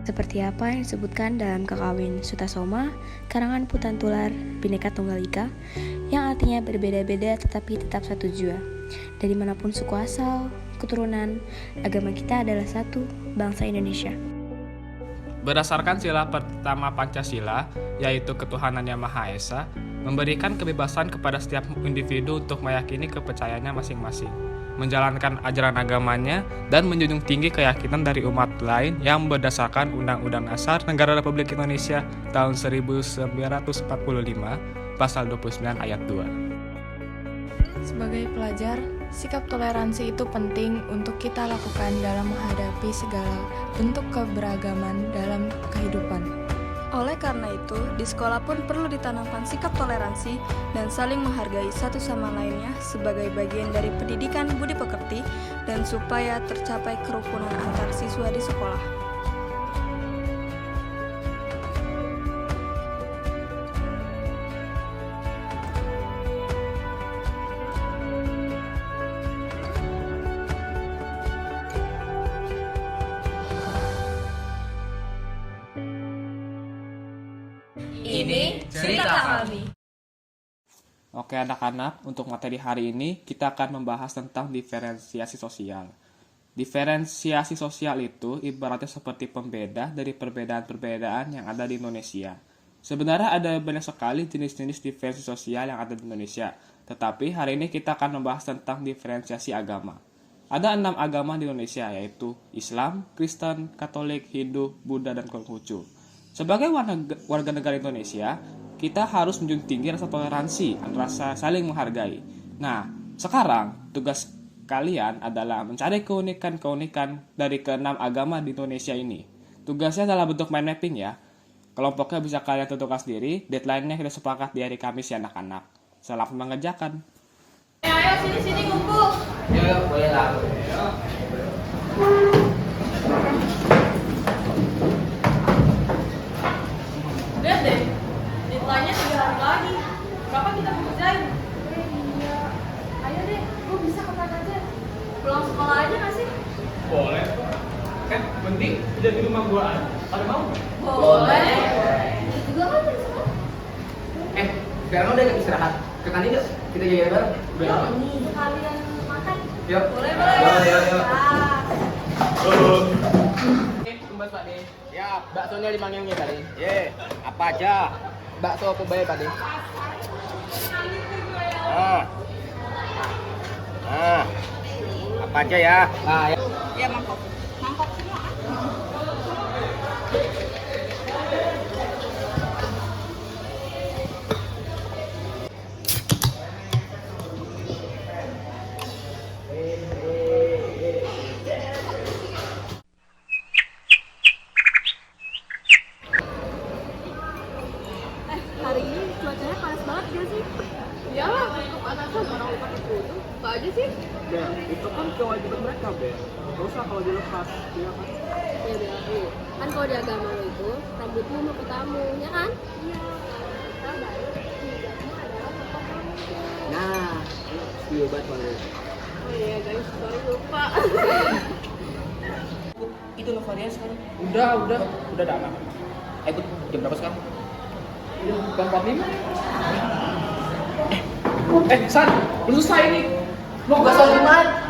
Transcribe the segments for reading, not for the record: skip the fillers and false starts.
Seperti apa yang disebutkan dalam Kakawin Sutasoma, karangan Putan Tular Bhinneka Tunggal Ika, yang artinya berbeda-beda tetapi tetap satu jua. Dari manapun suku asal, keturunan, agama kita adalah satu, bangsa Indonesia. Berdasarkan sila pertama Pancasila, yaitu ketuhanan yang Maha Esa, memberikan kebebasan kepada setiap individu untuk meyakini kepercayaannya masing-masing, menjalankan ajaran agamanya, dan menjunjung tinggi keyakinan dari umat lain yang berdasarkan Undang-Undang Dasar Negara Republik Indonesia tahun 1945, Pasal 29 Ayat 2. Sebagai pelajar, sikap toleransi itu penting untuk kita lakukan dalam menghadapi segala bentuk keberagaman dalam kehidupan. Oleh karena itu, di sekolah pun perlu ditanamkan sikap toleransi dan saling menghargai satu sama lainnya sebagai bagian dari pendidikan budi pekerti dan supaya tercapai kerukunan antar siswa di sekolah. Ini cerita kami. Oke anak-anak, untuk materi hari ini kita akan membahas tentang diferensiasi sosial. Diferensiasi sosial itu ibaratnya seperti pembeda dari perbedaan-perbedaan yang ada di Indonesia. Sebenarnya ada banyak sekali jenis-jenis diferensiasi sosial yang ada di Indonesia, tetapi hari ini kita akan membahas tentang diferensiasi agama. Ada 6 agama di Indonesia, yaitu Islam, Kristen, Katolik, Hindu, Buddha, dan Konghucu. Sebagai warga negara Indonesia, kita harus menjunjung tinggi rasa toleransi dan rasa saling menghargai. Nah, sekarang tugas kalian adalah mencari keunikan-keunikan dari ke-6 agama di Indonesia ini. Tugasnya adalah bentuk mind mapping ya. Kelompoknya bisa kalian tentukan sendiri, deadline-nya kita sepakat di hari Kamis ya anak-anak. Selamat mengerjakan. Ayo sini kumpul. Ya, boleh lah. Lihat deh, deadline-nya 3 hari lagi. Kapan kita mau kerjain? Iya. Ayo deh, gue bisa kapan aja. Pulang sekolah aja nggak sih? Boleh. Kan penting udah di rumah gua aja. Pada mau? Boleh. Juga kan dari sekolah. Sekarang udah istirahat. Ke kantin yuk. Kita jajan bareng. Udah lama. Sekalian makan. Yuk. Boleh. Yuk. Tumbas Pak De. Ya, baksonya 5 ngenge tadi. Apa aja? Bakso apa bayar tadi? Apa aja ya? Ya. Ya mangkok. Mangkok semua. Hari ini cuacanya panas banget gak sih? Iyalah, kepanasan orang pakai kerudung. Apa aja sih? Ya, itu kan kewajiban mereka, Be. Gak usah kalau dilepas. Ya kan? Ya udah aku kan kalau di agama lo itu rambutmu mau ketamu ya kan? Nah, setuju banget Bang. Oh iya guys, baru lupa. Itu loh varian sekarang. Udah dah. Ikut jam berapa sekarang? Bang Pamim. San, belum selesai ini. Mau Bakso 5.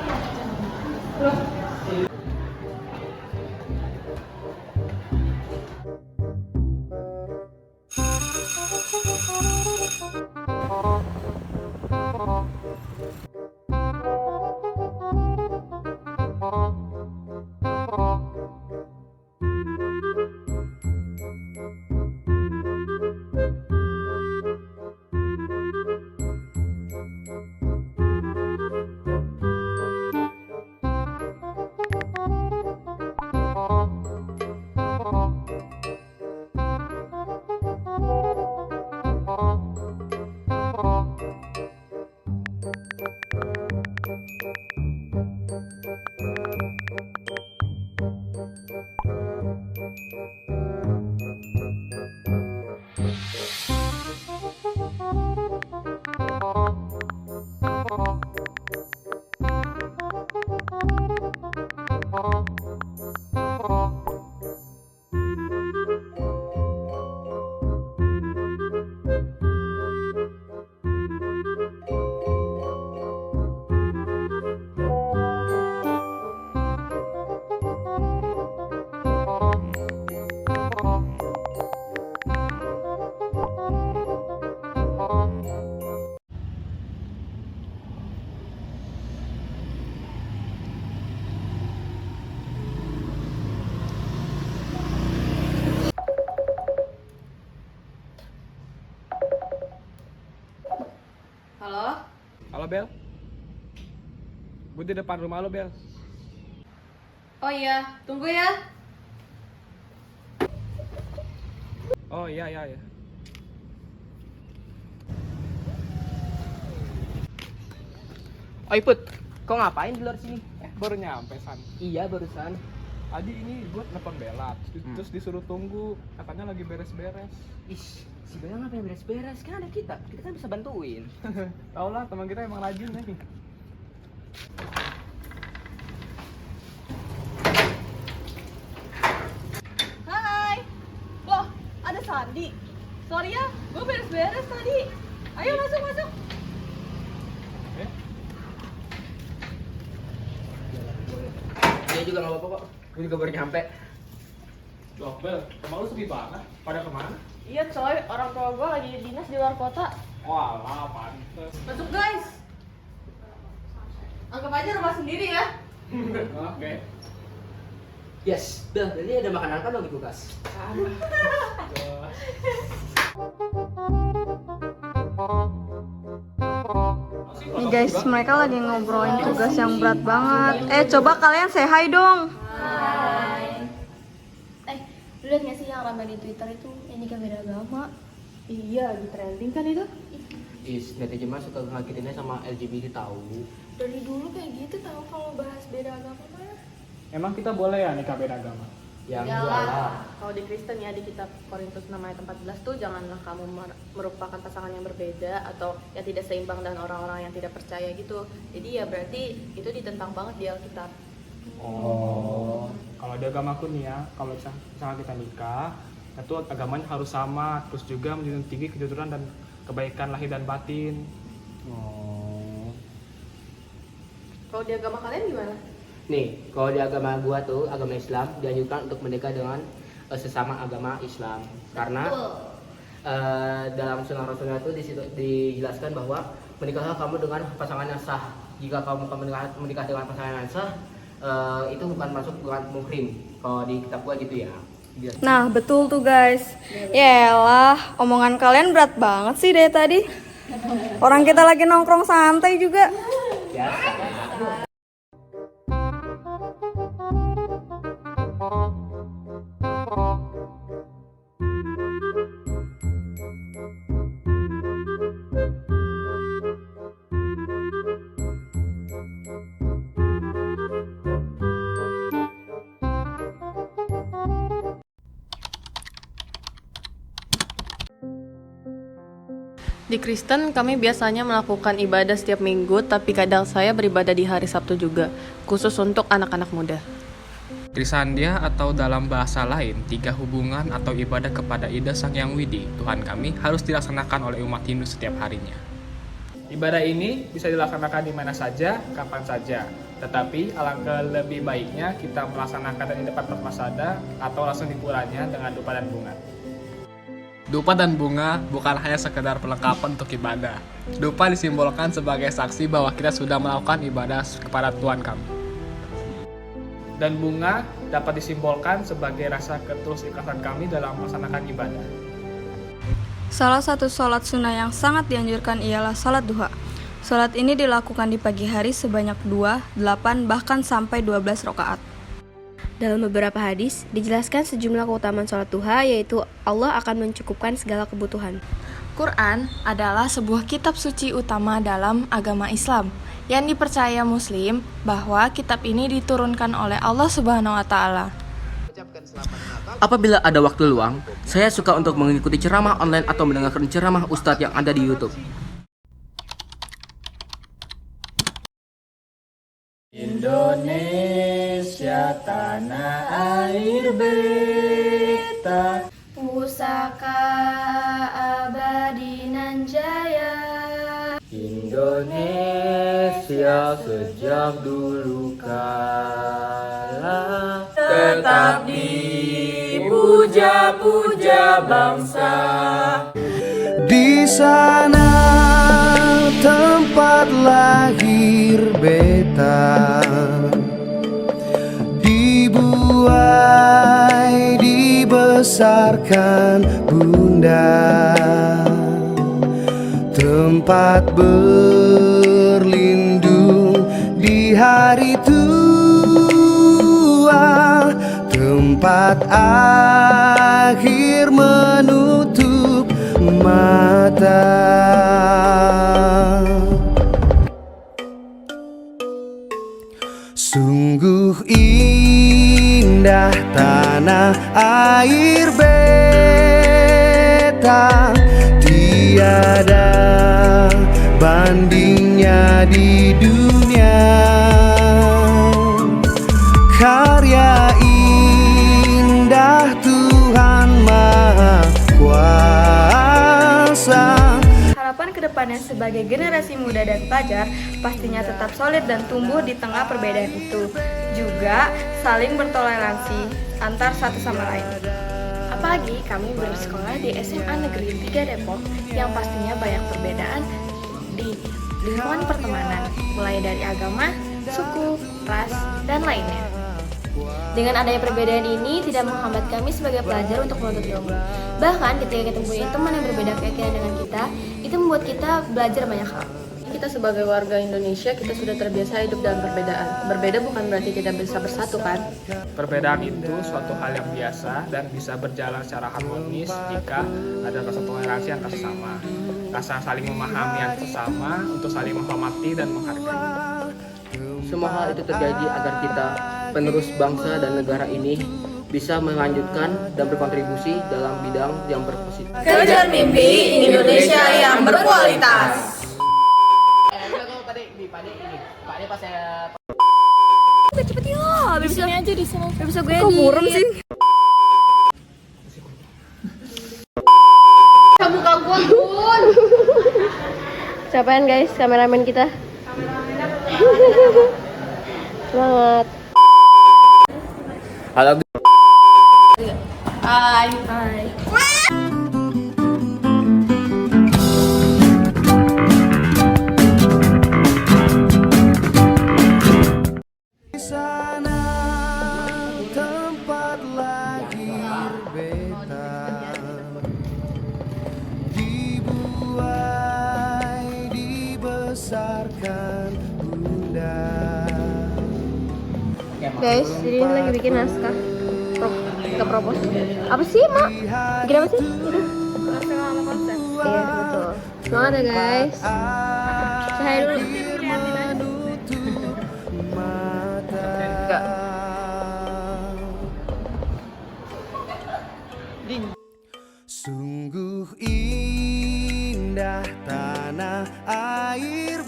Halo Bel. Gue di depan rumah lo Bel. Oh iya, tunggu ya. Oh iya. Oi Put, kau ngapain di luar sini? Baru nyampe San. Iya barusan. Tadi ini gue telepon Bella, terus disuruh tunggu, katanya lagi beres-beres. Ih, si Bella ngapain beres-beres? Kan ada kita kan bisa bantuin. Tau lah, teman kita emang rajin nih. Hai. Loh, ada Sandi. Sorry ya, gue beres-beres tadi. Ayo masuk. Eh? Dia juga nggak apa-apa kok. Gue juga baru nyampe. Loh Bel, rumah lu sepi banget. Pada kemana? Iya coy, orang tua gue lagi dinas di luar kota. Walah, pantes. Masuk guys. Anggap aja rumah sendiri ya. Oke. Yes, Bel, jadi ada makanan apa dong di kulkas? Nih guys, mereka lagi ngobrolin tugas yang berat banget. Coba kalian say hi dong. Lu liat gak sih yang ramai di Twitter itu yang nikah beda agama? Iya, di trending kan itu. Is, netizen mah suka ngagetinnya sama LGBT tahu. Dari dulu kayak gitu tahu kalau bahas beda agama mah. Emang kita boleh ya nikah beda agama? Yang Iyalah. jualan. Kalau di Kristen ya di kitab Korintus 6 ayat 14 tuh janganlah kamu merupakan pasangan yang berbeda atau yang tidak seimbang dengan orang-orang yang tidak percaya gitu. Jadi ya berarti itu ditentang banget di Alkitab. Oh. Kalau di agamaku nih ya, kalau misalnya kita nikah, itu agamanya harus sama, terus juga menjunjung tinggi kejujuran dan kebaikan lahir dan batin. Oh. Kalau di agama kalian gimana? Nih, kalau di agama gua tuh, agama Islam dianjurkan untuk menikah dengan sesama agama Islam. Karena dalam sunnah Rasulullah itu di situ dijelaskan bahwa menikahlah kamu dengan pasangan yang sah. Jika kamu menikah dengan pasangan yang sah, itu bukan muhrim. Kalau di kitab gua gitu ya. Nah, betul tuh guys. Yaelah, omongan kalian berat banget sih dari tadi. Orang kita lagi nongkrong santai juga. Ya. Di Kristen kami biasanya melakukan ibadah setiap minggu, tapi kadang saya beribadah di hari Sabtu juga, khusus untuk anak-anak muda. Trisandia atau dalam bahasa lain, 3 hubungan atau ibadah kepada Ida Sang Yang Widi, Tuhan kami, harus dilaksanakan oleh umat Hindu setiap harinya. Ibadah ini bisa dilaksanakan di mana saja, kapan saja. Tetapi alangkah lebih baiknya kita melaksanakan di depan Pramasada atau langsung di puranya dengan dupa dan bunga. Dupa dan bunga bukan hanya sekedar perlengkapan untuk ibadah. Dupa disimbolkan sebagai saksi bahwa kita sudah melakukan ibadah kepada Tuhan kami. Dan bunga dapat disimbolkan sebagai rasa ketulus ikhlasan kami dalam melaksanakan ibadah. Salah satu sholat sunnah yang sangat dianjurkan ialah sholat duha. Sholat ini dilakukan di pagi hari sebanyak 2, 8, bahkan sampai 12 rakaat. Dalam beberapa hadis, dijelaskan sejumlah keutamaan sholat duha, yaitu Allah akan mencukupkan segala kebutuhan. Quran adalah sebuah kitab suci utama dalam agama Islam yang dipercaya Muslim bahwa kitab ini diturunkan oleh Allah Subhanahu wa Ta'ala. Apabila ada waktu luang, saya suka untuk mengikuti ceramah online atau mendengarkan ceramah ustadz yang ada di YouTube. Indonesia tanah air beta, Pusaka abadi nan jaya. Indonesia sejak dulu kala tetap dipuja-puja bangsa. Di sana tempat lahir beta, dibuai dibesarkan bunda, tempat berlabuh hari tua, tempat akhir menutup mata. Sungguh indah tanah air beta, tiada bandingnya di dunia. Karya indah Tuhan Maha Kuasa. Harapan kedepannya sebagai generasi muda dan pelajar pastinya tetap solid dan tumbuh di tengah perbedaan itu. Juga saling bertoleransi antar satu sama lain. Apalagi kami bersekolah di SMA Negeri 3 Depok yang pastinya banyak perbedaan di lingkungan pertemanan, mulai dari agama, suku, ras, dan lainnya. Dengan adanya perbedaan ini tidak menghambat kami sebagai pelajar untuk menuntut ilmu. Bahkan ketika kita mempunyai teman yang berbeda keyakinan dengan kita, itu membuat kita belajar banyak hal. Kita sebagai warga Indonesia, kita sudah terbiasa hidup dalam perbedaan. Berbeda bukan berarti tidak bisa bersatu, kan? Perbedaan itu suatu hal yang biasa dan bisa berjalan secara harmonis jika ada rasa toleransi antar sesama, rasa saling memahami antar sesama untuk saling menghormati dan menghargai. Semua hal itu terjadi agar kita, penerus bangsa dan negara ini, bisa melanjutkan dan berkontribusi dalam bidang yang berpositif. Kejar mimpi Indonesia yang berkualitas. Cepet ya, di sini aja di sini. Bisa gue kok burem sih? Buka gua, Gun. Capaian guys, kameramen kita. Semangat. Halo. Hai. Di sana tempat lahir beta, dibuai dibesarkan bunda. Guys, jadi ini lagi bikin naskah propos. Apa sih, Mak? Bikin apa sih? Itu. Iya, betul. Semangat ya, guys. Saya dulu. Enggak. Sungguh indah tanah air